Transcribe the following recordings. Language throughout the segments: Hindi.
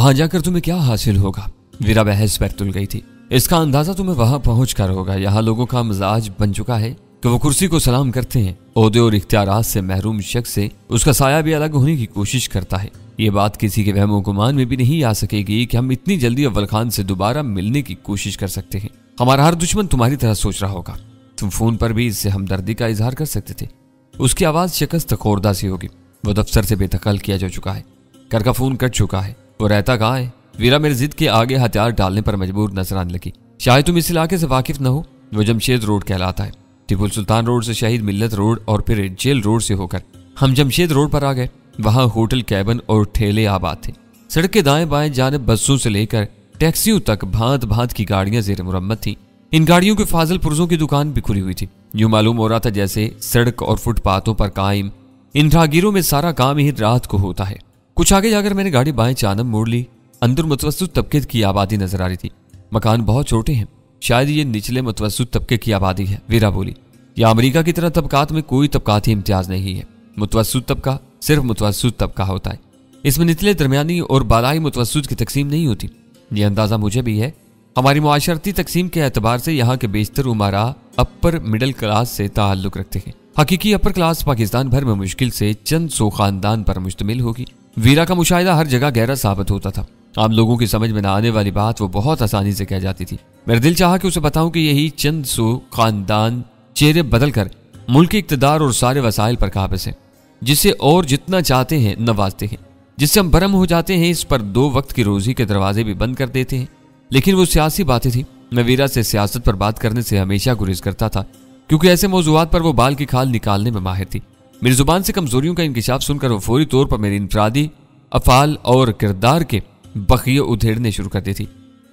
वहां जाकर तुम्हें क्या हासिल होगा? वीरा बहस पर तुल गई थी। इसका अंदाजा तुम्हें वहां पहुंचकर होगा। यहाँ लोगों का मिजाज बन चुका है कि वो कुर्सी को सलाम करते हैं। ओहदे और इख्तियारात से महरूम शख्स से उसका साया भी अलग होने की कोशिश करता है। ये बात किसी के वहमो गुमान में भी नहीं आ सकेगी कि हम इतनी जल्दी अव्वल खान से दोबारा मिलने की कोशिश कर सकते हैं। हमारा हर दुश्मन तुम्हारी तरह सोच रहा होगा। तुम फोन पर भी इससे हमदर्दी का इजहार कर सकते थे। उसकी आवाज शिकस्त खोरदा सी होगी। वो दफ्तर से बेदखल किया जा चुका है। घर का फोन कट चुका है। वो रहता कहाँ है? वीरा मेरी जिद के आगे हथियार डालने पर मजबूर नजर आने लगी। शायद तुम इस इलाके से वाकिफ न हो। वो जमशेद रोड कहलाता है। टिपू सुल्तान रोड से शहीद मिल्लत रोड और फिर जेल रोड से होकर हम जमशेद रोड पर आ गए। वहां होटल, कैबन और ठेले आबाद थे। सड़क के दाएं बाएं जानिब बसों से लेकर टैक्सियों तक भांत भांत की गाड़ियां जेर मुरम्मत थी। इन गाड़ियों के फाजिल पुर्जों की दुकान भी खुली हुई थी। यूं मालूम हो रहा था जैसे सड़क और फुटपाथों पर कायम इन राहगीरों में सारा काम ही रात को होता है। कुछ आगे जाकर मैंने गाड़ी बाएं चानब मोड़ ली। अंदर मुतवस्सित तबके की आबादी नजर आ रही थी। मकान बहुत छोटे हैं। शायद ये निचले मुतवस्सित तबके की आबादी है। वीरा बोली, या अमेरिका की तरह तबकात में कोई तबकाती इम्तियाज नहीं है। मुतवस्सित तबका सिर्फ मुतवस्सित तबका होता है। इसमें निचले, दरमियानी और बालाई मुतवस्सित की तकसीम नहीं होती। यह अंदाजा मुझे भी है। हमारी मुआशरती तकसीम के एतबार से यहाँ के बेशतर उमरा अपर मिडिल क्लास से ताल्लुक रखते हैं। हकीकी अपर क्लास पाकिस्तान भर में मुश्किल से चंद सौ खानदान पर मुश्तमिल होगी। वीरा का मुशाहिदा हर जगह गहरा साबित होता था। आम लोगों की समझ में न आने वाली बात वो बहुत आसानी से कह जाती थी। मेरा दिल चाहा कि उसे बताऊं कि यही चंद सौ खानदान चेहरे बदलकर मुल्क के इक्तदार और सारे वसाइल पर काबिज है, जिसे और जितना चाहते हैं नवाजते हैं, जिससे हम भरम हो जाते हैं। इस पर 2 वक्त की रोजी के दरवाजे भी बंद कर देते हैं। लेकिन वो सियासी बातें थी। मैं वीरा से सियासत पर बात करने से हमेशा गुरेज करता था, क्योंकि ऐसे मौजूआत पर वो बाल की खाल निकालने में माहिर थी। मेरी जुबान से कमजोरियों का इंकिशाफ सुनकर वो फौरी तौर पर मेरी इनफरादी अफाल और किरदार के बखिए उधेड़ने शुरू कर देती।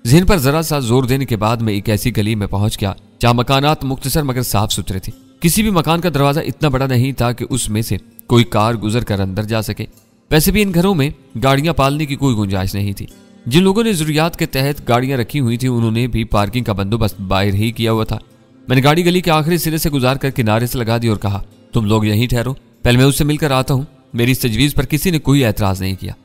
जहन पर जरा सा जोर देने के बाद मैं एक ऐसी गली में पहुंच गया जहां मकानात मुख्तसर मगर साफ सुथरे थे। किसी भी मकान का दरवाजा इतना बड़ा नहीं था कि उसमें से कोई कार गुजर कर अंदर जा सके। वैसे भी इन घरों में गाड़ियां पालने की कोई गुंजाइश नहीं थी। जिन लोगों ने जरूरियात के तहत गाड़ियां रखी हुई थी उन्होंने भी पार्किंग का बंदोबस्त बाहर ही किया हुआ था। मैंने गाड़ी गली के आखिरी सिरे से गुजार कर किनारे से लगा दी और कहा, तुम लोग यहीं ठहरो, पहले मैं उससे मिलकर आता हूँ। मेरी इस तजवीज पर किसी ने कोई एतराज नहीं किया।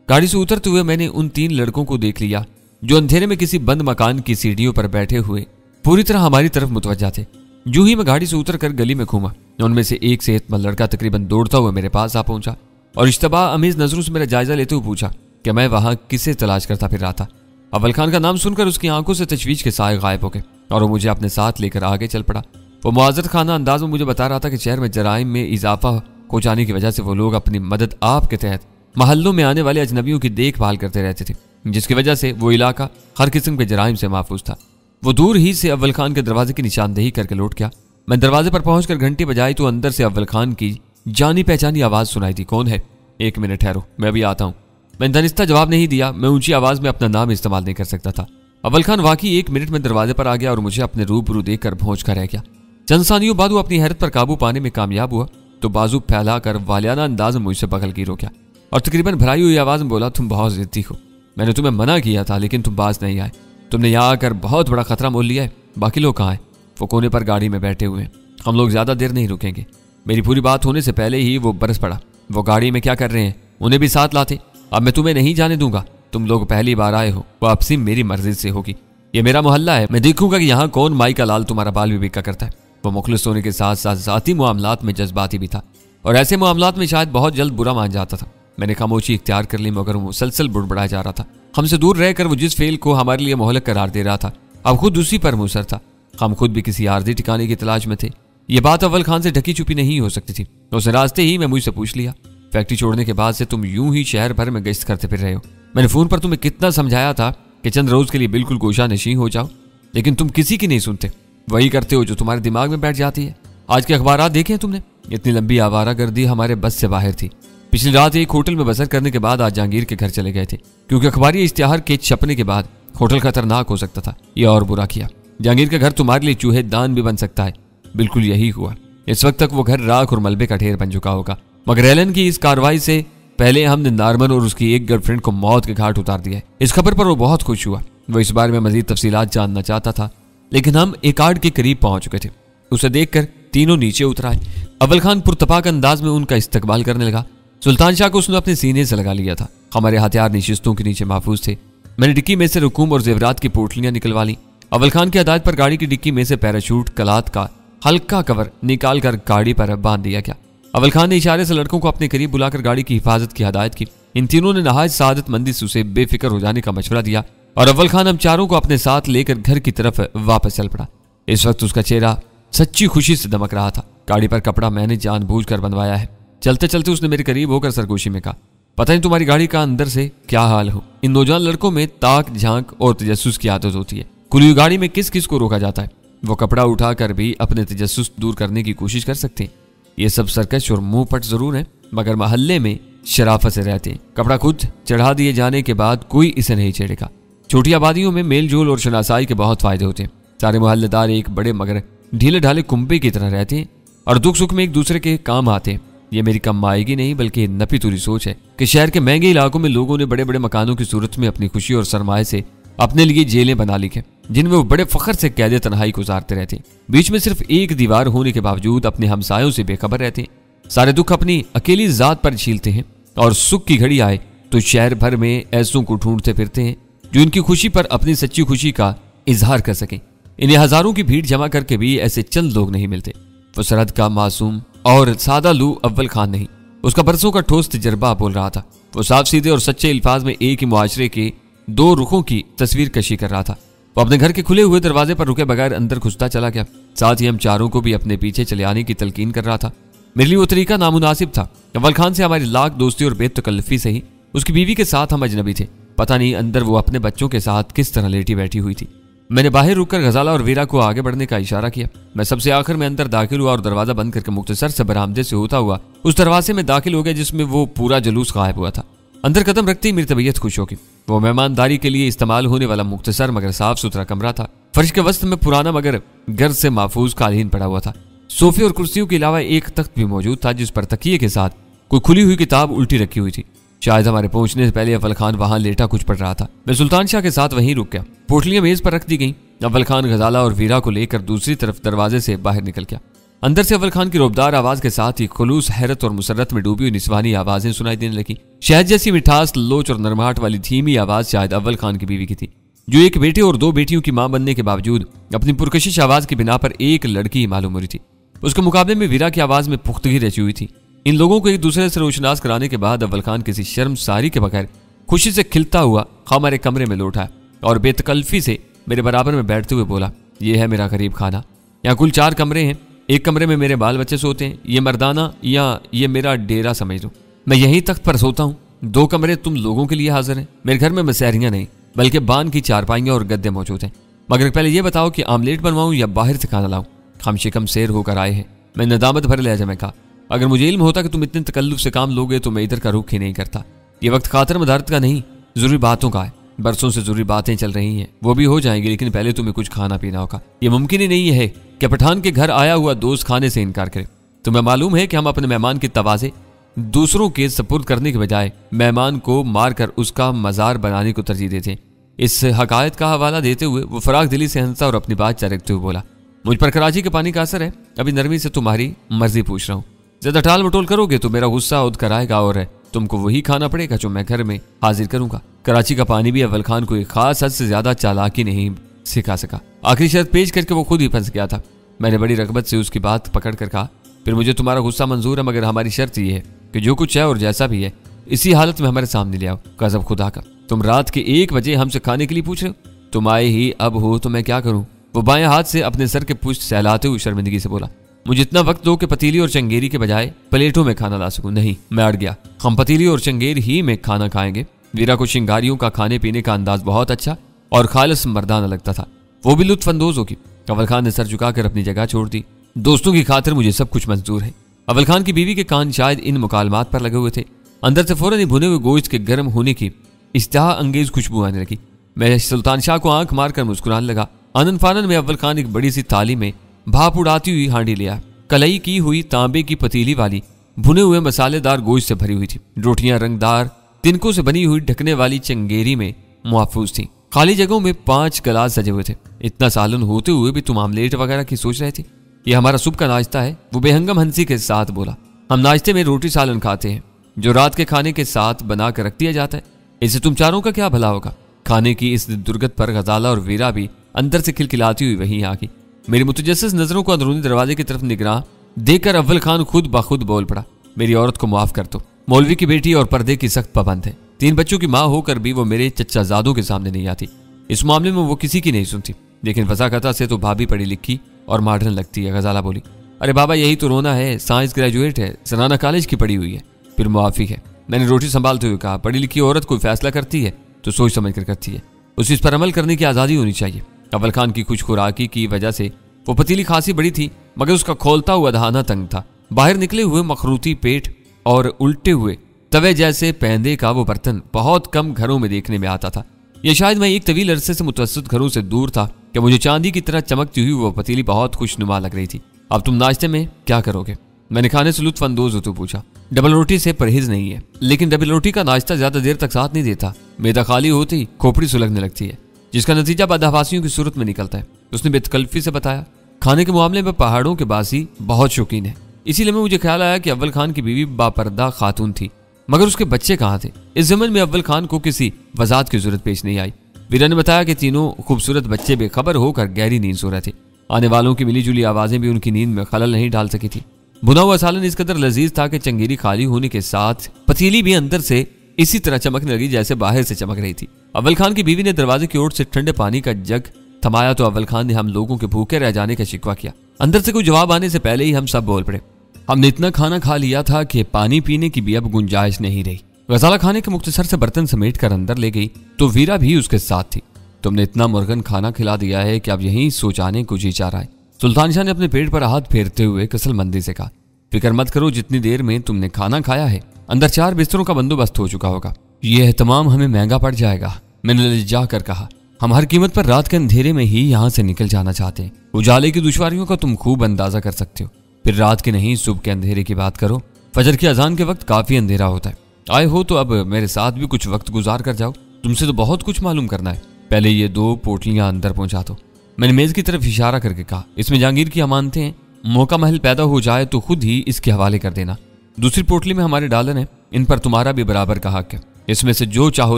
गाड़ी से उतरते हुए मैंने उन 3 लड़कों को देख लिया जो अंधेरे में किसी बंद मकान की सीढ़ियों पर बैठे हुए पूरी तरह हमारी तरफ मुतवज्जा थे। जो ही मैं गाड़ी से उतरकर गली में घूमा, उनमें से एक सेहतमंद लड़का तकरीबन दौड़ता हुआ मेरे पास आ पहुंचा और इश्तबा अमीज नजरों से मेरा जायजा लेते हुए पूछा कि मैं वहां किसे तलाश करता फिर रहा था। अव्वल खान का नाम सुनकर उसकी आंखों से तशवीश के साए गायब हो गए और वो मुझे अपने साथ लेकर आगे चल पड़ा। वो मुआज़रत खाना अंदाज में मुझे बता रहा था कि शहर में जराइम में इजाफा हो जाने की वजह से वो लोग अपनी मदद आप के तहत महल्लों में आने वाले अजनबियों की देखभाल करते रहते थे, जिसकी वजह से वो इलाका हर किस्म के जराइम से महफूज था। वो दूर ही से अव्वल खान के दरवाजे की निशानदेही करके लौट गया। मैं दरवाजे पर पहुंचकर घंटी बजाई तो अंदर से अव्वल खान की जानी पहचानी आवाज सुनाई थी, कौन है? 1 मिनट ठहरो, मैं अभी आता हूँ। मैंने दनिस्ता जवाब नहीं दिया। मैं ऊंची आवाज में अपना नाम इस्तेमाल नहीं कर सकता था। अव्वल खान वाकई 1 मिनट में दरवाजे पर आ गया और मुझे अपने रूबरू देखकर भौंच कर रह गया। चंद सानियों बाद वो अपनी हैरत पर काबू पाने में कामयाब हुआ तो बाजू फैलाकर वालियाना अंदाज में मुझसे बगल गिर हो गया और तकरीबन भराई हुई आवाज में बोला, तुम बहुत जिद्दी हो। मैंने तुम्हें मना किया था लेकिन तुम बाज नहीं आए। तुमने यहाँ आकर बहुत बड़ा खतरा मोल लिया है। बाकी लोग कहाँ हैं? वो कोने पर गाड़ी में बैठे हुए हैं। हम लोग ज्यादा देर नहीं रुकेंगे। मेरी पूरी बात होने से पहले ही वो बरस पड़ा। वो गाड़ी में क्या कर रहे हैं? उन्हें भी साथ लाते। अब मैं तुम्हें नहीं जाने दूंगा। तुम लोग पहली बार आए हो, वापसी मेरी मर्जी से होगी। ये मेरा मोहल्ला है। मैं देखूंगा कि यहाँ कौन माई का लाल तुम्हारा बाल भी बिका करता है। वो मुखलिस होने के साथ साथ ज़ाती मामलात में जज्बाती भी था और ऐसे मामलात में शायद बहुत जल्द बुरा मान जाता था। मैंने खामोशी इख्तियार कर ली मगर वो मुसलसल बुड़बड़ाया जा रहा था। हमसे दूर रहकर वो जिस फेल को हमारे लिए मोहलक करार दे रहा था अब खुद उसी पर मुसर था। हम खुद भी किसी आर्जी ठिकाने की तलाश में थे। ये बात अव्वल खान से ढकी छुपी नहीं हो सकती थी। उसने रास्ते ही मैं मुझसे पूछ लिया, फैक्ट्री छोड़ने के बाद से तुम यूं ही शहर भर में गश्त करते फिर रहे हो। मैंने फोन पर तुम्हें कितना समझाया था कि चंद रोज के लिए बिल्कुल गोशा नशीं हो जाओ, लेकिन तुम किसी की नहीं सुनते। वही करते हो जो तुम्हारे दिमाग में बैठ जाती है। आज के अखबारात देखे तुमने? इतनी लंबी आवारागर्दी हमारे बस से बाहर थी। पिछली रात एक होटल में बसर करने के बाद आज जहांगीर के घर चले गए थे, क्योंकि अखबारी इश्तिहार के छपने के बाद होटल खतरनाक हो सकता था। यह और बुरा किया। जहांगीर का घर तुम्हारे लिए चूहे दान भी बन सकता है। बिल्कुल यही हुआ। इस वक्त तक वो घर राख और मलबे का ढेर बन चुका होगा। मगर एलन की इस कार्रवाई से पहले हमने नार्मन और उसकी एक गर्लफ्रेंड को मौत के घाट उतार दिया है। इस खबर पर वो बहुत खुश हुआ। वो इस बारे में मजीद तफसीलात जानना चाहता था, लेकिन हम एकार्ड के करीब पहुंच चुके थे। उसे देखकर तीनों नीचे उतर आए। अव्वल खान पुरतपाक अंदाज में उनका इस्तकबाल करने लगा। सुल्तान शाह को उसने अपने सीने से लगा लिया था। हमारे हथियार निशिस्तों के नीचे महफूज थे। मैंने डिक्की में से रुकूम और जेवरात की पोटलियां निकलवा ली। अव्वल खान की हदायत पर गाड़ी की डिक्की में से पैराशूट कलात का हल्का कवर निकाल कर गाड़ी पर बांध दिया गया। अव्वल खान ने इशारे से लड़कों को अपने करीब बुलाकर गाड़ी की हिफाजत की हदायत की। इन तीनों ने नहायत सादतमंदी से उसे बेफिक्र हो जाने का मशवरा दिया और अव्वल खान हम चारों को अपने साथ लेकर घर की तरफ वापस चल पड़ा। इस वक्त उसका चेहरा सच्ची खुशी से दमक रहा था। गाड़ी पर कपड़ा मैंने जानबूझकर बनवाया है। चलते चलते उसने मेरे करीब होकर सरगोशी में कहा, पता नहीं तुम्हारी गाड़ी का अंदर से क्या हाल हो। इन नौजवान लड़कों में ताक झांक और तजस्सुस की आदत होती है। खुली हुई गाड़ी में किस किस को रोका जाता है। वो कपड़ा उठाकर भी अपने तजस्सुस दूर करने की कोशिश कर सकते हैं। ये सब सरकश और मुंह पट जरूर है, मगर मोहल्ले में शराफत से रहते हैं। कपड़ा खुद चढ़ा दिए जाने के बाद कोई इसे नहीं छेड़ेगा। छोटी आबादियों में मेल जोल और शनासाई के बहुत फायदे होते हैं। सारे मोहल्लेदार एक बड़े मगर ढीले ढाले कुंबे की तरह रहते हैं और दुख सुख में एक दूसरे के काम आते हैं। ये मेरी कम आएगी नहीं बल्कि नपी तुरी सोच है कि शहर के महंगे इलाकों में लोगों ने बड़े बड़े मकानों की सूरत में अपनी खुशी और सरमाए से अपने लिए जेलें बना ली हैं, जिनमें वो बड़े फख्र से कैद तन्हाई गुजारते रहते हैं। बीच में सिर्फ एक दीवार होने के बावजूद अपने हमसायों से बेखबर रहते हैं। सारे दुख अपनी अकेली जात पर झीलते हैं और सुख की घड़ी आए तो शहर भर में ऐसों को ढूंढते फिरते हैं जो इनकी खुशी पर अपनी सच्ची खुशी का इजहार कर सकें। इन्हें हजारों की भीड़ जमा करके भी ऐसे चंद लोग नहीं मिलते। वो सरहद का मासूम और सादा लू अव्वल खान नहीं, उसका बरसों का ठोस तजर्बा बोल रहा था। वो साफ सीधे और सच्चे अल्फाज में एक ही मुआशरे के दो रुखों की तस्वीर कशी कर रहा था। वो अपने घर के खुले हुए दरवाजे पर रुके बगैर अंदर घुसता चला गया। साथ ही हम चारों को भी अपने पीछे चले आने की तलकीन कर रहा था। मेरे लिए वो तरीका नामुनासिब था। अव्वल खान से हमारी लाख दोस्ती और बेतकल्लफी से ही उसकी बीवी के साथ हम अजनबी थे। पता नहीं अंदर वो अपने बच्चों के साथ किस तरह लेटी बैठी हुई थी। मैंने बाहर रुककर गजाला और वीरा को आगे बढ़ने का इशारा किया। मैं सबसे आखिर में अंदर दाखिल हुआ और दरवाजा बंद करके मुख्तसर से बरामदे से होता हुआ उस दरवाजे में दाखिल हो गया जिसमें वो पूरा जुलूस गायब हुआ था। अंदर कदम रखते ही मेरी तबीयत खुश होगी। वो मेहमानदारी के लिए इस्तेमाल होने वाला मुख्तसर मगर साफ सुथरा कमरा था। फर्श के वस्त में पुराना मगर घर से महफूज कालीन पड़ा हुआ था। सोफे और कुर्सियों के अलावा एक तख्त भी मौजूद था जिस पर तकिए के साथ कोई खुली हुई किताब उल्टी रखी हुई थी। शायद हमारे पहुंचने से पहले अव्वल खान वहां लेटा कुछ पढ़ रहा था। मैं सुल्तान शाह के साथ वहीं रुक गया। पोटलियां मेज पर रख दी गईं। अव्वल खान गजाला और वीरा को लेकर दूसरी तरफ दरवाजे से बाहर निकल गया। अंदर से अव्वल खान की रोबदार आवाज के साथ ही खुलूस, हैरत और मुसर्रत में डूबी हुई निस्वानी आवाजें सुनाई देने लगी। शहद जैसी मिठास, लोच और नरमाहट वाली धीमी आवाज शायद अव्वल खान की बीवी की थी, जो एक बेटे और दो बेटियों की मां बनने के बावजूद अपनी पुरकशिश आवाज की बिना पर एक लड़की ही मालूम हो रही थी। उसके मुकाबले में वीरा की आवाज में पुख्तगी रची हुई थी। इन लोगों को एक दूसरे से रोशनास कराने के बाद अव्वल खान किसी शर्मसारी के बगैर खुशी से खिलता हुआ हमारे कमरे में लौटा और बेतकल्फी से मेरे बराबर में बैठते हुए बोला, ये है मेरा गरीब खाना। यहाँ कुल 4 कमरे हैं। एक कमरे में मेरे बाल बच्चे सोते हैं, ये मर्दाना या ये मेरा डेरा समझ लो। मैं यहीं तख्त पर सोता हूँ। 2 कमरे तुम लोगों के लिए हाजिर हैं। मेरे घर में मसहरियाँ नहीं बल्कि बान की चारपाइयाँ और गद्दे मौजूद हैं। मगर पहले ये बताओ कि आमलेट बनवाऊँ या बाहर से खाना लाऊं? हम शिकम शेर होकर आए हैं। मैं नदामत भर लहजा में कहा, अगर मुझे इल्म होता कि तुम इतने तकल्लुफ से काम लोगे तो मैं इधर का रुख ही नहीं करता। ये वक्त खातर मदारत का नहीं, जरूरी बातों का है। बरसों से जरूरी बातें चल रही हैं, वो भी हो जाएंगी, लेकिन पहले तुम्हें कुछ खाना पीना होगा। ये मुमकिन ही नहीं है कि पठान के घर आया हुआ दोस्त खाने से इनकार करे। तुम्हें मालूम है कि हम अपने मेहमान की तवाज़े दूसरों के सपुर्द करने के बजाय मेहमान को मारकर उसका मज़ार बनाने को तरजीह देते हैं। इस हकायत का हवाला देते हुए वो फराग दिली से हंसा और अपनी बात चरखते हुए बोला, मुझ पर कराची के पानी का असर है। अभी नरमी से तुम्हारी मर्जी पूछ रहा हूँ। ज्यादा टाल मटोल करोगे तो मेरा गुस्सा उद कराएगा और तुमको वही खाना पड़ेगा जो मैं घर में हाजिर करूंगा। कराची का पानी भी अव्वल खान को एक खास हद से ज्यादा चालाकी नहीं सिखा सका। आखिरी शर्त पेश करके वो खुद ही फंस गया था। मैंने बड़ी रगबत से उसकी बात पकड़ कर कहा, फिर मुझे तुम्हारा गुस्सा मंजूर है, मगर हमारी शर्त यह है कि जो कुछ है और जैसा भी है इसी हालत में हमारे सामने ले आओ। कसम खुदा का, तुम रात के 1 बजे हमसे खाने के लिए पूछ रहे हो? तुम आए ही अब हो तो मैं क्या करूं? वो बाएं हाथ से अपने सर के पुष्ट सहलाते हुए शर्मिंदगी से बोला, मुझे इतना वक्त दो कि पतीली और चंगेरी के बजाय प्लेटों में खाना ला सकूं। नहीं, मैं अड़ गया। हम पतीली और चंगेर ही में खाना खाएंगे। वीरा को शिंगारियों का खाने पीने का अंदाज बहुत अच्छा और खालिस मर्दाना लगता था। वो भी लुत्फअंदोज होगी। अव्वल खान ने सर झुकाकर अपनी जगह छोड़ दी। दोस्तों की खातिर मुझे सब कुछ मंजूर है। अव्वल खान की बीवी के कान शायद इन मुकालमात पर लगे हुए थे। अंदर से फौरन ही भुने हुए गोश्त के गर्म होने की इश्तिहा अंगेज खुशबू आने लगी। मैं सुल्तान शाह को आंख मारकर मुस्कुराने लगा। आनंद फानन में अव्वल खान एक बड़ी सी थाली में भाप उड़ाती हुई हांडी लिया। कलई की हुई तांबे की पतीली वाली भुने हुए मसालेदार गोश्त से भरी हुई थी। रोटियां रंगदार तिनकों से बनी हुई ढकने वाली चंगेरी में महफूज थी। खाली जगहों में 5 गिलास सजे हुए थे। इतना सालन होते हुए भी तुम आमलेट वगैरह की सोच रहे थे? ये हमारा सुबह का नाश्ता है, वो बेहंगम हंसी के साथ बोला। हम नाश्ते में रोटी सालन खाते हैं। जो रात के खाने के साथ बना कर रख दिया जाता है। इससे तुम चारों का क्या भला होगा। खाने की इस दुर्गत पर गजाला और वीरा भी अंदर से खिलखिलाती हुई वहीं आ गई। मेरी मुतजस्सिस नजरों को अंदरूनी दरवाजे की तरफ निगरान देखकर अव्वल खान खुद बखुद बोल पड़ा, मेरी औरत को माफ कर दो। मौलवी की बेटी और पर्दे की सख्त पाबंद है। 3 बच्चों की माँ होकर भी वो मेरे चच्चाजादों के सामने नहीं आती। इस मामले में वो किसी की नहीं सुनती, लेकिन वसाकता से तो भाभी पढ़ी लिखी और मॉडर्न लगती है। गजाला बोली, अरे बाबा यही तो रोना है, साइंस ग्रेजुएट है, सराना कॉलेज की पढ़ी हुई है, फिर मुआफी है। मैंने रोटी संभालते हुए कहा, पढ़ी लिखी औरत कोई फैसला करती है तो सोच समझ कर करती है, उसे इस पर अमल करने की आज़ादी होनी चाहिए। अव्वल खान की कुछ खुराकी की वजह से वो पतीली खासी बड़ी थी, मगर उसका खोलता हुआ दहाना तंग था। बाहर निकले हुए मखरूती पेट और उल्टे हुए तवे जैसे पैंदे का वो बर्तन बहुत कम घरों में देखने में आता था। यह शायद मैं एक तवील अरसे से मुतवस्सित घरों से दूर था कि मुझे चांदी की तरह चमकती हुई वो पतीली बहुत खुशनुमा लग रही थी। अब तुम नाश्ते में क्या करोगे? मैंने खाने से लुत्फ अंदोज होते पूछा। डबल रोटी से परहेज नहीं है, लेकिन डबल रोटी का नाश्ता ज्यादा देर तक साथ नहीं देता। मैदा खाली होते ही खोपड़ी सुलगने लगती है, जिसका नतीजा बदहवासियों की सूरत में निकलता है। उसने बेतकल्फी से बताया, खाने के मामले में पहाड़ों के बासी बहुत शौकीन है। इसीलिए मुझे ख्याल आया कि अव्वल खान की बीवी बापर्दा खातून थी, मगर उसके बच्चे कहाँ थे? इस ज़मन में अव्वल खान को किसी वजाहत की जरूरत पेश नहीं आई। वीरा ने बताया कि तीनों खूबसूरत बच्चे बेखबर होकर गहरी नींद सो रहे थे। आने वालों की मिली जुली आवाजें भी उनकी नींद में खलल नहीं डाल सकी थी। भुना हुआ सालन इस कदर लजीज था कि चंगेरी खाली होने के साथ पतीली भी अंदर से इसी तरह चमकने लगी जैसे बाहर से चमक रही थी। अव्वल खान की बीवी ने दरवाजे की ओर से ठंडे पानी का जग थमाया तो अव्वल खान ने हम लोगों के भूखे रह जाने का शिकवा किया। अंदर से कोई जवाब आने से पहले ही हम सब बोल पड़े। हमने इतना खाना खा लिया था कि पानी पीने की भी अब गुंजाइश नहीं रही। गजाला खाने के मुख्तसर से बर्तन समेट कर अंदर ले गई तो वीरा भी उसके साथ थी। तुमने इतना मुर्गन खाना खिला दिया है कि अब यहीं सो जाने को जी चाह रहा है। सुल्तान शाह ने अपने पेट पर हाथ फेरते हुए कसलमंदी से कहा, फिक्र मत करो, जितनी देर में तुमने खाना खाया है अंदर 4 बिस्तरों का बंदोबस्त हो चुका होगा। यह एहतमाम हमें महंगा पड़ जाएगा। मैंने लज्जा कर कहा, हम हर कीमत पर रात के अंधेरे में ही यहाँ से निकल जाना चाहते हैं। उजाले की दुश्वारियों का तुम खूब अंदाजा कर सकते हो, फिर रात के नहीं सुबह के अंधेरे की बात करो। फजर की अजान के वक्त काफी अंधेरा होता है। आए हो तो अब मेरे साथ भी कुछ वक्त गुजार कर जाओ, तुमसे तो बहुत कुछ मालूम करना है। पहले ये 2 पोटलियां अंदर पहुंचा दो। मैंने मेज की तरफ इशारा करके कहा, इसमें जहांगीर की अमानतें हैं, मौका महल पैदा हो जाए तो खुद ही इसके हवाले कर देना। दूसरी पोटली में हमारे डॉलर हैं, इन पर तुम्हारा भी बराबर का हक है, इसमें से जो चाहो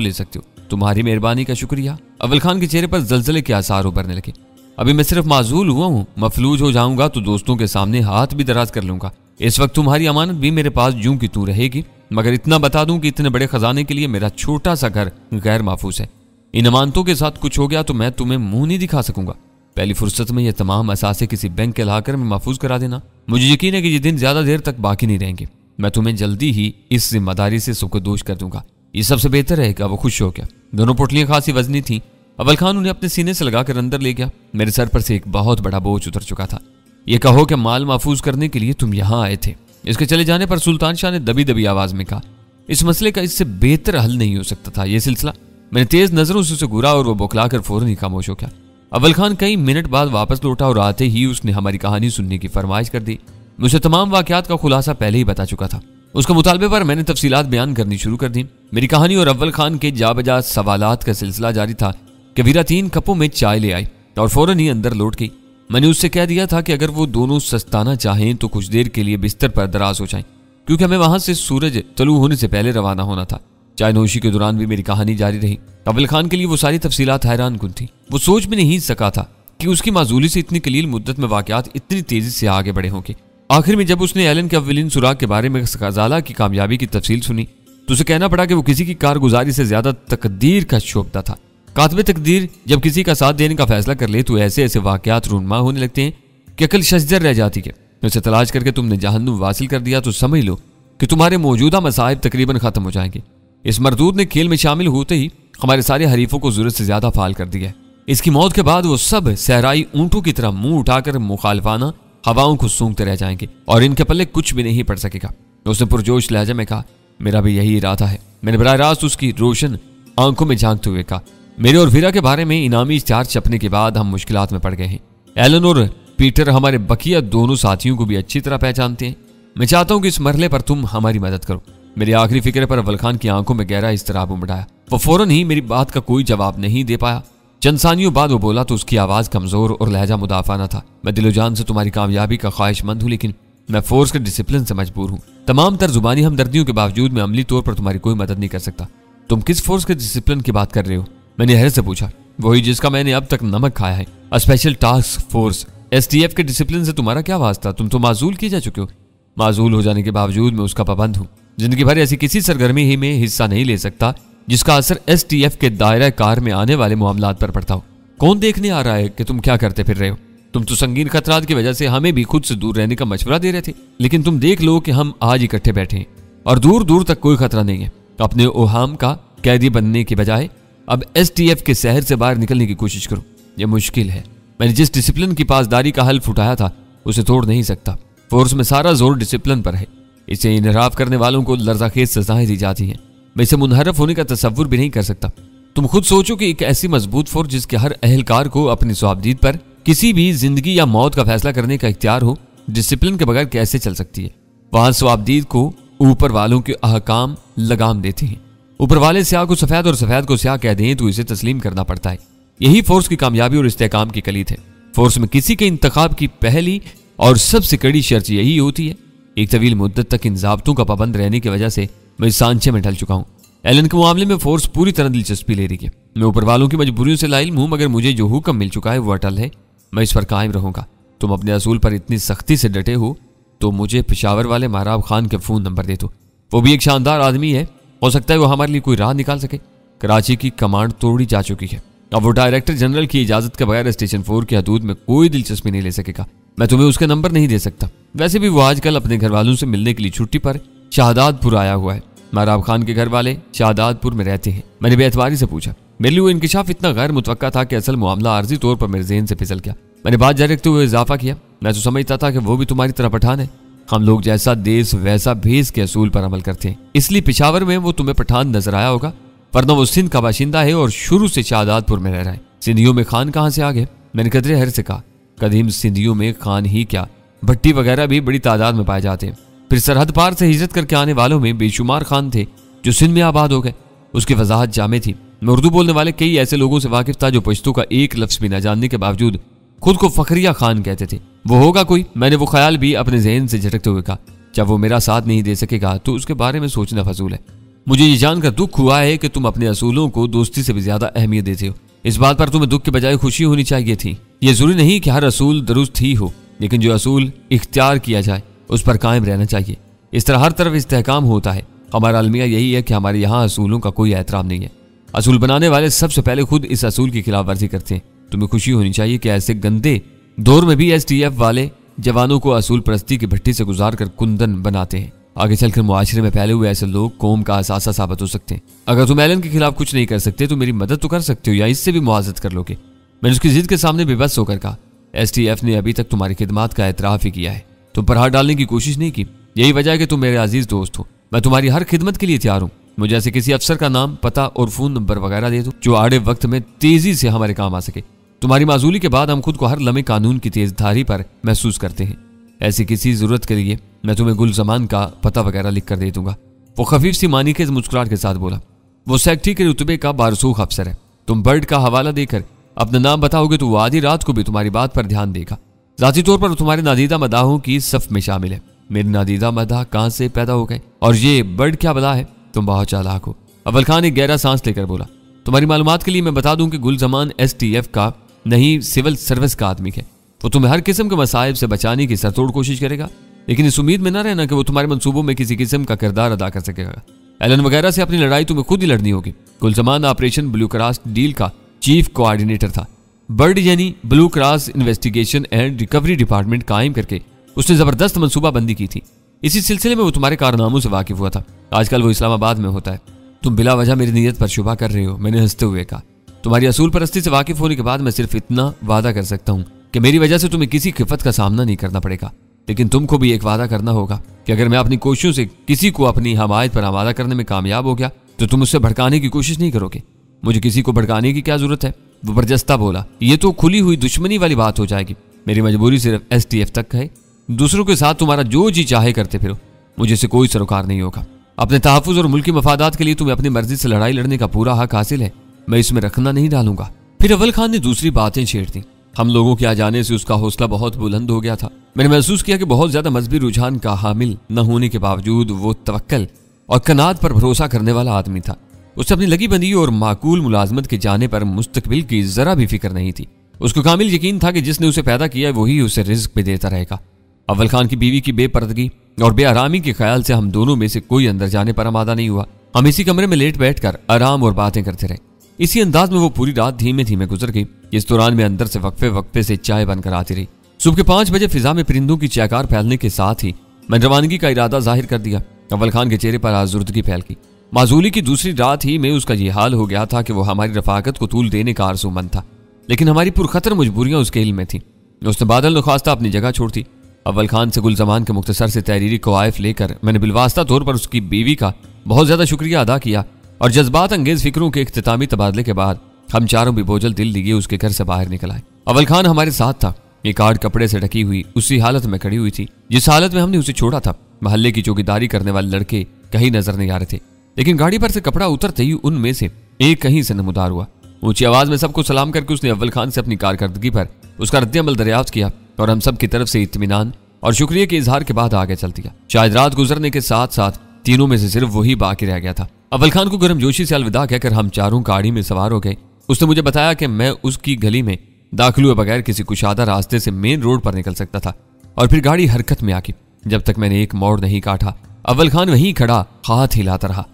ले सकते हो। तुम्हारी मेहरबानी का शुक्रिया। अव्वल खान के चेहरे पर जलजले के आसार उभरने लगे। अभी मैं सिर्फ माजूल हुआ हूँ, मफलूज हो जाऊंगा तो दोस्तों के सामने हाथ भी दराज कर लूंगा। इस वक्त तुम्हारी अमानत भी मेरे पास यूं की तू रहेगी, मगर इतना बता दूं कि इतने बड़े खजाने के लिए मेरा छोटा सा घर गैर महफूज है। इन अमानतों के साथ कुछ हो गया तो मैं तुम्हें मुंह नहीं दिखा सकूंगा। पहली फुर्सत में ये तमाम असासे किसी बैंक के लाकर में महफूज करा देना। मुझे यकीन है कि ये दिन ज्यादा देर तक बाकी नहीं रहेंगे। मैं तुम्हें जल्दी ही इस जिम्मेदारी से सुखदोश कर दूंगा। ये सबसे बेहतर है कि वो खुश हो गया। दोनों पोटलियां खासी वजनी थी। अव्वल खान उन्हें अपने सीने से लगाकर अंदर ले गया। मेरे सर पर से एक बहुत बड़ा बोझ उतर चुका था। ये कहो कि माल महफूज करने के लिए तुम यहाँ आए थे। इसके चले जाने पर सुल्तान शाह ने दबी दबी आवाज में कहा, इस मसले का इससे बेहतर हल नहीं हो सकता था ये सिलसिला। मैंने तेज नजरों से उसे घूरा और वो बौखलाकर फौरन ही खामोश हो गया। अव्वल खान कई मिनट बाद वापस लौटा और आते ही उसने हमारी कहानी सुनने की फरमाइश कर दी। मुझे तमाम वाकयात का खुलासा पहले ही बता चुका था। उसके मुतालबे पर मैंने तफसीलात बयान करनी शुरू कर दी। मेरी कहानी और अव्वल खान के जाबजा सवालात का सिलसिला जारी था कि वीरा 3 कपों में चाय ले आई और फौरन ही अंदर लौट गई। मैंने उससे कह दिया था कि अगर वो दोनों सस्ताना चाहें तो कुछ देर के लिए बिस्तर पर दराज हो जाएं, क्योंकि हमें वहां से सूरज तलू होने से पहले रवाना होना था। चाय नोशी के दौरान भी मेरी कहानी जारी रही। अव्वल खान के लिए वो सारी तफसीलात हैरान कुन थी। वो सोच भी नहीं सका था कि उसकी माजूली से इतनी कलील मुद्दत में वाकयात इतनी तेजी से आगे बढ़े होंगे। आखिर में जब उसने एलन के अव्वलीन सुराग के बारे में गजाला की कामयाबी की तफसील सुनी तो उसे कहना पड़ा कि वो किसी की कारगुजारी से ज्यादा तकदीर का शोबदा था। कातबे तकदीर जब किसी का साथ देने का फैसला कर ले तो ऐसे ऐसे वाकयात रूनमा होने लगते हैं कि अकल शजर रह जाती है। उसे तलाश करके तुमने जहन्नुम वासिल कर दिया तो समझ लो कि तुम्हारे मौजूदा मसाइब तकरीबन खत्म हो जाएंगे। इस मरदूद ने खेल में शामिल होते ही हमारे सारे हरीफों को जरूरत से ज्यादा फाल कर दिया है। इसकी मौत के बाद वो सब सहराई ऊंटों की तरह मुंह उठाकर मुखालफाना हवाओं को सूंघते रह जाएंगे और इनके पल्ले कुछ भी नहीं पड़ सकेगा। उसने पुरजोश लहजे में कहा, मेरा भी यही इरादा है। मैंने बराह रास्त उसकी रोशन आंखों में झांकते हुए कहा, मेरे और वीरा के बारे में इनामी इश्तिहार छपने के बाद हम मुश्किलात में पड़ गए हैं। एलन और पीटर हमारे बकिया दोनों साथियों को भी अच्छी तरह पहचानते हैं। मैं चाहता हूं कि इस मरहले पर तुम हमारी मदद करो। मेरी आखिरी फिक्र पर अव्वल खान की आंखों में गहरा इस्तराब उमड़ा। वो फौरन ही मेरी बात का कोई जवाब नहीं दे पाया। चंद सानियों बाद वो बोला तो उसकी आवाज कमजोर और लहजा मुदाफाना था। मैं दिलो जान से तुम्हारी कामयाबी का ख्वाहिशमंद हूं, लेकिन मैं फोर्स के डिसिप्लिन से मजबूर हूँ। तमाम तरजुबानी हमदर्दियों के बावजूद मैं अमली तौर पर तुम्हारी कोई मदद नहीं कर सकता। तुम किस फोर्स के डिसिप्लिन की बात कर रहे हो? मैंने हैरत से पूछा। वही जिसका मैंने अब तक नमक खाया है, स्पेशल टास्क फोर्स STF के डिसिप्लिन से तुम्हारा क्या वास्ता? तुम तो माजूल किए जा चुके हो। माजूल हो जाने के बावजूद मैं उसका पाबंद हूँ। जिंदगी भर ऐसी किसी सरगर्मी ही में हिस्सा नहीं ले सकता जिसका असर STF के दायरा कार में आने वाले मामलात पर पड़ता हो। कौन देखने आ रहा है कि तुम क्या करते फिर रहे हो? तुम तो संगीन खतरात की वजह से हमें भी खुद से दूर रहने का मशवरा दे रहे थे, लेकिन तुम देख लो कि हम आज इकट्ठे बैठे हैं और दूर दूर तक कोई खतरा नहीं है। अपने ओहाम का कैदी बनने के बजाय अब STF के शहर से बाहर निकलने की कोशिश करो। यह मुश्किल है। मैंने जिस डिसिप्लिन की पासदारी का हल्फ उठाया था उसे तोड़ नहीं सकता। फोर्स में सारा जोर डिसिप्लिन पर है। इसे इनहराफ करने वालों को लर्जाखेज सजाएं दी जाती हैं। मैं इसे मुनहरफ होने का तसव्वुर भी नहीं कर सकता। तुम खुद सोचो कि एक ऐसी मजबूत फोर्स जिसके हर अहलकार को अपनी स्वाबदीद पर किसी भी जिंदगी या मौत का फैसला करने का इख्तियार हो, डिसिप्लिन के बगैर कैसे चल सकती है? वहां स्वाबदीद को ऊपर वालों के अहकाम लगाम देते हैं। ऊपर वाले स्याह को सफेद और सफेद को स्याह कह दें तो इसे तस्लीम करना पड़ता है। यही फोर्स की कामयाबी और इस्तेहकाम की कलीद है। फोर्स में किसी के इंतखाब की पहली और सबसे कड़ी शर्त यही होती है। एक तवील मुद्दत तक इन ज़ाब्तों का पाबंद रहने की वजह से मैं इस सांचे में ढल चुका हूँ। एलन के मामले में फोर्स पूरी तरह दिलचस्पी ले रही है। मैं ऊपर वालों की मजबूरियों से लाइल हूँ, मगर मुझे जो हुक्म मिल चुका है वो अटल है। मैं इस पर कायम रहूंगा। तुम अपने असूल पर इतनी सख्ती से डटे हो तो मुझे पेशावर वाले महराब खान के फोन नंबर दे दो। वो भी एक शानदार आदमी है, हो सकता है वो हमारे लिए कोई राह निकाल सके। कराची की कमांड तोड़ी जा चुकी है। अब वो डायरेक्टर जनरल की इजाजत के बगैर स्टेशन 4 की हदूद में कोई दिलचस्पी नहीं ले सकेगा। मैं तुम्हें उसका नंबर नहीं दे सकता। वैसे भी वो आजकल अपने घर वालों से मिलने के लिए छुट्टी पर शाहदादपुर आया हुआ है। महराब खान के घर वाले शाहदादपुर में रहते हैं। मैंने बेएतबारी से पूछा। मेरे लिए वो इंकिशाफ इतना गैर मुतवक्का था कि असल मामला आर्जी तौर पर मेरे ज़हन से फिसल गया। मैंने बात जारी रखते हुए इजाफा किया। मैं तो समझता था कि वो भी तुम्हारी तरह पठान है। हम लोग जैसा देश वैसा भेस के असूल पर अमल करते हैं, इसलिए पिशावर में वो तुम्हें पठान नजर आया होगा, वरना वो सिंध का बाशिंदा है और शुरू से शाहदादपुर में रह रहा है। सिंधियों में खान कहाँ से आ गए? मैंने कदरे हर से कहा। कदीम सिंधियों में खान ही क्या, भट्टी वगैरह भी बड़ी तादाद में पाए जाते हैं। फिर सरहद पार से हिजरत करके आने वालों में बेशुमार खान थे जो सिंध में आबाद हो गए। उसकी वजाहत जामे थी। मैं उर्दू बोलने वाले कई ऐसे लोगों से वाकिफ था जो पश्तो का एक लफ्ज भी न जानने के बावजूद खुद को फखरिया खान कहते थे। वो होगा कोई। मैंने वो ख्याल भी अपने जहन से झटकते हुए कहा। जब वो मेरा साथ नहीं दे सकेगा तो उसके बारे में सोचना फजूल है। मुझे ये जानकर दुख हुआ है कि तुम अपने असूलों को दोस्ती से भी ज्यादा अहमियत देते हो। इस बात पर तुम्हें दुख के बजाय खुशी होनी चाहिए थी। ये जरूरी नहीं कि हर असूल दुरुस्त ही हो, लेकिन जो असूल इख्तियार किया जाए उस पर कायम रहना चाहिए। इस तरह हर तरफ इस्तेहकाम होता है। हमारा अलमिया यही है कि हमारे यहाँ असूलों का कोई एहतराम नहीं है। असूल बनाने वाले सबसे पहले खुद इस असूल की खिलाफ वर्जी करते हैं। तुम्हें खुशी होनी चाहिए कि ऐसे गंदे दौर में भी STF वाले जवानों को असूल परस्ती की भट्टी से गुजार कर कुंदन बनाते हैं। आगे चलकर मुआशरे में फैले हुए ऐसे लोग कौम का असासा साबित हो सकते हैं। अगर तुम एलन के खिलाफ कुछ नहीं कर सकते तो मेरी मदद तो कर सकते हो या इससे भी मुआवजत कर लोगे। मैंने उसकी जिद के सामने बेबस होकर कहा। STF ने अभी तक तुम्हारी खिदमात का एतराफ ही किया है। तुम पर हाथ डालने की कोशिश नहीं की। यही वजह है कि तुम मेरे अजीज दोस्त हो। मैं तुम्हारी हर खिदमत के लिए तैयार हूँ। मुझे ऐसे किसी अफसर का नाम, पता और फोन नंबर वगैरह दे दो जो आड़े वक्त में तेजी से हमारे काम आ सके। तुम्हारी माजूली के बाद हम खुद को हर लम्हे कानून की तेज धारी पर महसूस करते हैं। ऐसी किसी जरूरत के लिए मैं तुम्हें गुल जमान का पता वगैरह लिख कर दे दूंगा। वो खफीफ सी मानी के मुस्कुराहट के साथ बोला। वो सेक्रेटरी के रुतबे का बारसूख अफसर है। तुम बर्ड का हवाला देकर अपना नाम बताओगे तो वो आधी रात को भी तुम्हारी बात पर ध्यान देगा। जाती तौर पर तुम्हारे नादीदा मदाहों की सफ में शामिल है। मेरे नादीदा मदाह कहाँ से पैदा हो गए और ये बर्ड क्या बला है? तुम बहुत चालाक हो। अव्वल खान एक गहरा सांस लेकर बोला। तुम्हारी मालूमात के लिए मैं बता दूं कि गुल जमान STF का नहीं, सिविल सर्विस का आदमी है। वो तुम्हें हर किस्म के मसाइब से बचाने की सरतोड़ कोशिश करेगा, लेकिन इस उम्मीद में ना रहना कि वो तुम्हारे मंसूबों में किसी किस्म का किरदार अदा कर सकेगा। एलन वगैरह से अपनी लड़ाई तुम्हें खुद ही लड़नी होगी। गुल Zaman operation blue cross deal का चीफ कोऑर्डिनेटर था। बर्ड यानी blue cross investigation and recovery department कायम करके उसने जबरदस्त मनसूबाबंदी की थी। इसी सिलसिले में वो तुम्हारे कारनामों से वाकिफ हुआ था। आजकल वो इस्लामाबाद में होता है। तुम बिला वजह मेरी नीयत पर शुबा कर रहे हो। मैंने हंसते हुए कहा। तुम्हारी असूल परस्ती से वाकिफ होने के बाद मैं सिर्फ इतना वादा कर सकता हूँ कि मेरी वजह से तुम्हें किसी खिफत का सामना नहीं करना पड़ेगा, लेकिन तुमको भी एक वादा करना होगा कि अगर मैं अपनी कोशिशों से किसी को अपनी हमायत पर आमादा करने में कामयाब हो गया तो तुम उससे भड़काने की कोशिश नहीं करोगे। मुझे किसी को भड़काने की क्या जरूरत है? वो बरजस्ता बोला। ये तो खुली हुई दुश्मनी वाली बात हो जाएगी। मेरी मजबूरी सिर्फ STF तक है। दूसरों के साथ तुम्हारा जो जी चाहे करते फिरो, मुझे इससे कोई सरोकार नहीं होगा। अपने तहफ़्फ़ुज़ और मुल्की मफादात के लिए तुम्हें अपनी मर्जी से लड़ाई लड़ने का पूरा हक हासिल है। मैं इसमें रखना नहीं डालूंगा। फिर अव्वल खान ने दूसरी बातें छेड़ दी। हम लोगों के आ जाने से उसका हौसला बहुत बुलंद हो गया था। मैंने महसूस किया कि बहुत ज्यादा मजहबी रुझान का हामिल न होने के बावजूद वो तवक्कल और कनात पर भरोसा करने वाला आदमी था। उससे अपनी लगी बंदी और माकूल मुलाजमत के जाने पर मुस्तकबिल की जरा भी फिक्र नहीं थी। उसको कामिल यकीन था कि जिसने उसे पैदा किया वही उसे रिज्क भी देता रहेगा। अव्वल खान की बीवी की बेपर्दगी और बेआरामी के ख्याल से हम दोनों में से कोई अंदर जाने पर आमादा नहीं हुआ। हम इसी कमरे में लेट बैठकर आराम और बातें करते रहे। इसी अंदाज में वो पूरी रात धीमे धीमे गुजर गई। इस दौरान में अंदर से वक्फे वक्फे से चाय बनकर आती रही। सुबह के 5 बजे फिजा में परिंदों की चहकार फैलने के साथ ही मैंने रवानगी का इरादा जाहिर कर दिया। अव्वल खान के चेहरे पर आजुर्दगी फैल गई। माजूली की दूसरी रात ही में उसका ये हाल हो गया था कि वो हमारी रफाकत को तूल देने का आरज़ूमंद था, लेकिन हमारी पुरखतर मजबूरियां उसके इल्म में थी। उसने बादल नख्वास्ता अपनी जगह छोड़ दी। अव्वल खान से गुलजमान के मुख्तसर से तहरीरी कवायफ लेकर मैंने बिलवास्ता तौर पर उसकी बीवी का बहुत ज्यादा शुक्रिया अदा किया और जज्बात अंगेज फिक्रों के इख्तितामी तबादले के बाद हम चारों भी बोझल दिल लिए उसके घर से बाहर निकल आए। अव्वल खान हमारे साथ था। एक आड़ कपड़े से ढकी हुई उसी हालत में खड़ी हुई थी जिस हालत में हमने उसे छोड़ा था। महल्ले की चौकीदारी करने वाले लड़के कहीं नजर नहीं आ रहे थे, लेकिन गाड़ी पर से कपड़ा उतरते ही उनमें से एक कहीं से नमूदार हुआ। ऊंची आवाज में सबको सलाम करके उसने अव्वल खान से अपनी कारकर्दगी पर उसका रद्द-ए-अमल दरियाफ्त किया और हम सब की तरफ से इत्मीनान और शुक्रिया के इजहार के बाद आगे चल दिया। शायद रात गुजरने के साथ साथ तीनों में से सिर्फ वही बाकी रह गया था। अव्वल खान को गर्मजोशी से अलविदा कहकर हम चारों गाड़ी में सवार हो गए। उसने मुझे बताया कि मैं उसकी गली में दाखिल हुए बगैर किसी कुशादा रास्ते से मेन रोड पर निकल सकता था और फिर गाड़ी हरकत में आकी। जब तक मैंने एक मोड़ नहीं काटा अव्वल खान वहीं खड़ा हाथ हिलाता रहा।